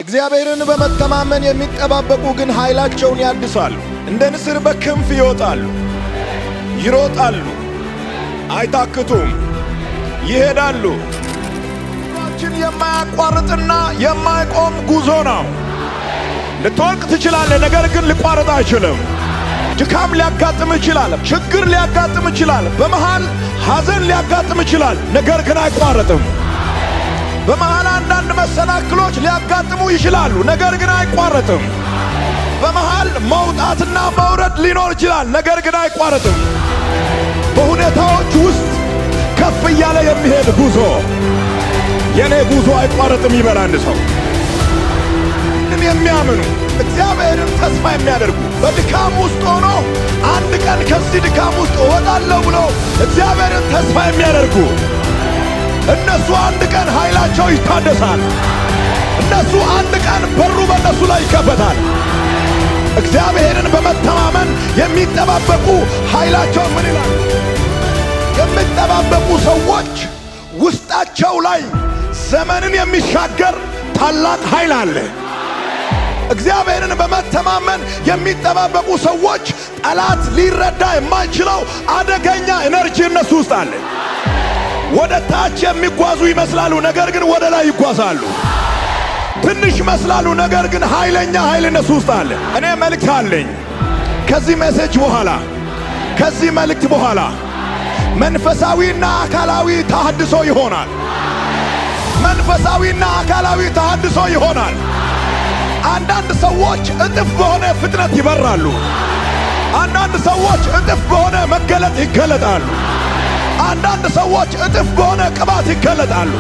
እግዚአብሔርን በመተማመን የሚጠባበቁ ግን ኃይላቸውን ያድሳሉ። እንደ ንስር በክንፍ ይወጣሉ፣ ይሮጣሉ፣ አይታክቱም፣ ይሄዳሉ። ጉዟችን የማያቋርጥና የማይቆም ጉዞ ነው። ልትወድቅ ትችላለህ፣ ነገር ግን ሊቋረጥ አይችልም። ድካም ሊያጋጥም ይችላል፣ ችግር ሊያጋጥም ይችላል፣ በመሃል ሐዘን ሊያጋጥም ይችላል፣ ነገር ግን አይቋረጥም። በመሃል አንዳንድ መሰናክሎች ሊያጋጥሙ ይችላሉ፣ ነገር ግን አይቋረጥም። በመሃል መውጣትና መውረድ ሊኖር ይችላል፣ ነገር ግን አይቋረጥም። በሁኔታዎች ውስጥ ከፍ እያለ የሚሄድ ጉዞ። የኔ ጉዞ አይቋረጥም ይበል አንድ ሰው። የሚያምኑ እግዚአብሔርን ተስፋ የሚያደርጉ በድካም ውስጥ ሆኖ አንድ ቀን ከዚህ ድካም ውስጥ እወጣለሁ ብሎ እግዚአብሔርን ተስፋ የሚያደርጉ እነሱ አንድ ቀን ኃይላቸው ይታደሳል። እነሱ አንድ ቀን በሩ በእነሱ ላይ ይከፈታል። እግዚአብሔርን በመተማመን የሚጠባበቁ ኃይላቸው ምን ይላል? የሚጠባበቁ ሰዎች ውስጣቸው ላይ ዘመንን የሚሻገር ታላቅ ኃይል አለ። እግዚአብሔርን በመተማመን የሚጠባበቁ ሰዎች ጠላት ሊረዳ የማይችለው አደገኛ ኤነርጂ እነሱ ውስጥ አለ። ወደ ታች የሚጓዙ ይመስላሉ፣ ነገር ግን ወደ ላይ ይጓዛሉ። ትንሽ ይመስላሉ፣ ነገር ግን ኃይለኛ ኃይል እነሱ ውስጥ አለ። እኔ መልእክት አለኝ። ከዚህ ሜሴጅ በኋላ ከዚህ መልእክት በኋላ መንፈሳዊና አካላዊ ተሐድሶ ይሆናል። መንፈሳዊና አካላዊ ተሐድሶ ይሆናል። አንዳንድ ሰዎች እጥፍ በሆነ ፍጥነት ይበራሉ። አንዳንድ ሰዎች እጥፍ በሆነ መገለጥ ይገለጣሉ። አንዳንድ ሰዎች እጥፍ በሆነ ቅባት ይገለጣሉ።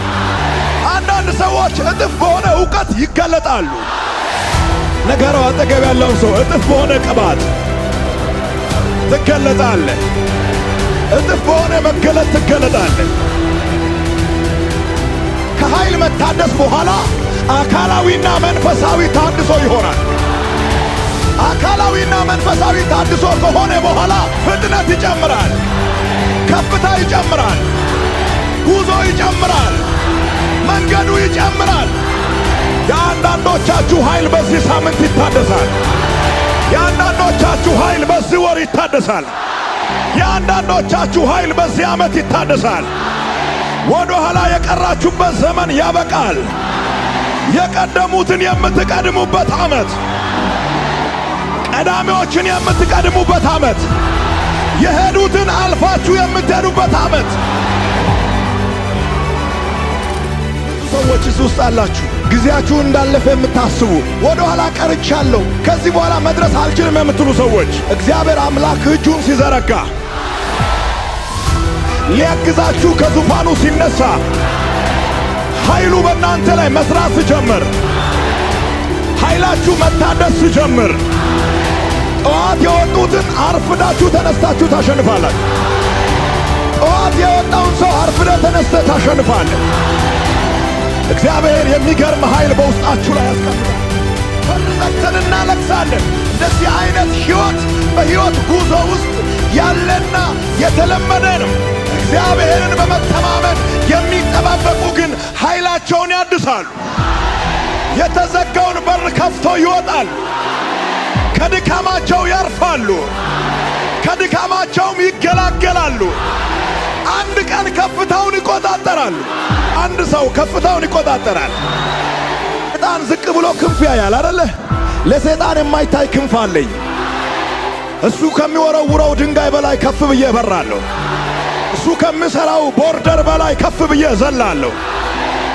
አንዳንድ ሰዎች እጥፍ በሆነ ዕውቀት ይገለጣሉ። ነገሩ አጠገብ ያለው ሰው እጥፍ በሆነ ቅባት ትገለጣለህ። እጥፍ በሆነ መገለጥ ትገለጣለህ። ከኃይል መታደስ በኋላ አካላዊና መንፈሳዊ ታድሶ ይሆናል። አካላዊና መንፈሳዊ ታድሶ ከሆነ በኋላ ፍጥነት ይጨምራል፣ ከፍታ ይጨምራል፣ ጉዞ ይጨምራል፣ መንገዱ ይጨምራል። የአንዳንዶቻችሁ ኃይል በዚህ ሳምንት ይታደሳል። የአንዳንዶቻችሁ ኃይል በዚህ ወር ይታደሳል። የአንዳንዶቻችሁ ኃይል በዚህ ዓመት ይታደሳል። ወደ ኋላ የቀራችሁበት ዘመን ያበቃል። የቀደሙትን የምትቀድሙበት ዓመት፣ ቀዳሚዎችን የምትቀድሙበት ዓመት፣ የሄዱትን አልፋችሁ የምትሄዱበት ዓመት። ብዙ ሰዎች እዚህ ውስጥ አላችሁ፣ ጊዜያችሁን እንዳለፈ የምታስቡ፣ ወደ ኋላ ቀርቻለሁ፣ ከዚህ በኋላ መድረስ አልችልም የምትሉ ሰዎች እግዚአብሔር አምላክ እጁን ሲዘረጋ ሊያግዛችሁ ከዙፋኑ ሲነሳ ኃይሉ በእናንተ ላይ መስራት ሲጀምር፣ ኃይላችሁ መታደስ ሲጀምር፣ ጠዋት የወጡትን አርፍዳችሁ ተነስታችሁ ታሸንፋላችሁ። ጠዋት የወጣውን ሰው አርፍደ ተነስተ ታሸንፋለህ። እግዚአብሔር የሚገርም ኃይል በውስጣችሁ ላይ ያስቀምጣል። በር ዘግተን እናለቅሳለን። እንደዚህ አይነት ሕይወት በሕይወት ጉዞ ውስጥ ያለና የተለመደ ነው። እግዚአብሔርን በመተማመን የሚጠባበቁ ግን ኃይላቸውን ያድሳሉ። የተዘጋውን በር ከፍተው ይወጣሉ። ከድካማቸው ያርፋሉ፣ ከድካማቸውም ይገላገላሉ። አንድ ቀን ከፍታውን ይቆጣጠራሉ። አንድ ሰው ከፍታውን ይቆጣጠራል። ሰይጣን ዝቅ ብሎ ክንፍ ያያል አይደለ? ለሰይጣን የማይታይ ክንፍ አለኝ። እሱ ከሚወረውረው ድንጋይ በላይ ከፍ ብዬ እበራለሁ። እሱ ከሚሠራው ቦርደር በላይ ከፍ ብዬ እዘላለሁ።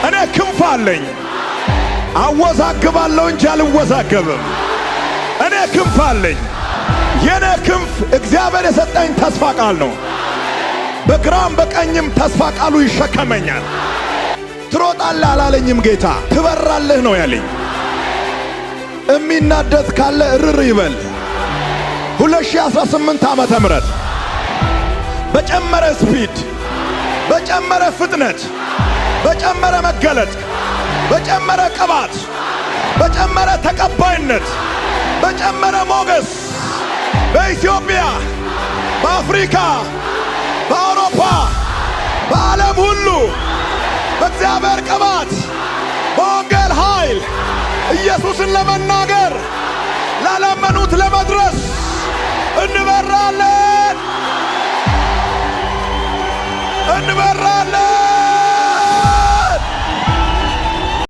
እኔ ክንፍ አለኝ። አወዛግባለሁ እንጂ አልወዛገብም። እኔ ክንፍ አለኝ። የኔ ክንፍ እግዚአብሔር የሰጠኝ ተስፋ ቃል ነው። በግራም በቀኝም ተስፋ ቃሉ ይሸከመኛል። ትሮጣለህ አላለኝም ጌታ፣ ትበራለህ ነው ያለኝ። የሚናደድ ካለ እርር ይበል። 2018 ዓመተ ምህረት በጨመረ ስፒድ፣ በጨመረ ፍጥነት፣ በጨመረ መገለጥ፣ በጨመረ ቅባት፣ በጨመረ ተቀባይነት፣ በጨመረ ሞገስ በኢትዮጵያ፣ በአፍሪካ፣ በአውሮፓ፣ በዓለም ሁሉ በእግዚአብሔር ቅባት፣ በወንጌል ኃይል፣ ኢየሱስን ለመናገር ላላመኑት ለመድረስ እንበራለን።